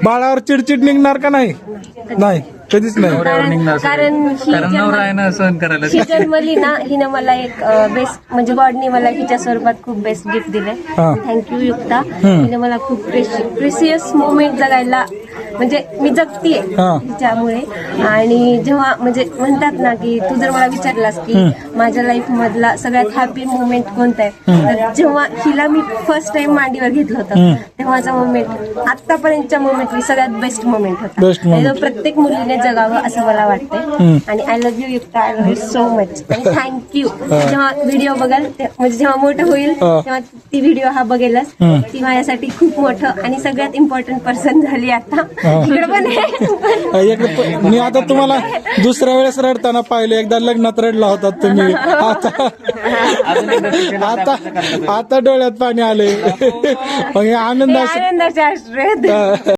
बाळावर चिडचिड निघणार का नाही? नाही, कधीच नाही. कारण नवरा आहे ना सहन करायला. ही जन्मली ना, हिनं मला एक बेस्ट म्हणजे गॉडने मला हिच्या स्वरूपात खूप बेस्ट गिफ्ट दिले. हा. थँक्यू युक्ता. हिने मला खूप प्रेशियस मोमेंट जगायला म्हणजे मी जगतीये हा. तिच्यामुळे. आणि जेव्हा म्हणजे म्हणतात ना की तू जर मला विचारलास की माझ्या लाईफ मधला सगळ्यात हॅपी मोमेंट कोणता आहे, तर जेव्हा हिला मी फर्स्ट टाइम मांडीवर घेतलं होतं तेव्हाचा मोमेंट आतापर्यंतच्या मोमेंट सगळ्यात बेस्ट मोमेंट होता. Best moment. आणि तो प्रत्येक मुलीने जगावं असं मला वाटतंय. आणि I love you Yukta, I love you so much. आणि थँक्यू. जेव्हा व्हिडिओ बघाल म्हणजे जेव्हा मोठं होईल तेव्हा ती व्हिडिओ हा बघेलच. ती माझ्यासाठी खूप मोठं आणि सगळ्यात इम्पॉर्टंट पर्सन झाली आता. इकडे पण मी आता तुम्हाला दुसऱ्या वेळेस रडताना पाहिलं, एकदा लग्नात रडला होता तुम्ही. आता डोळ्यात पाणी आले. आनंद आनंदाच्या आश्रयात.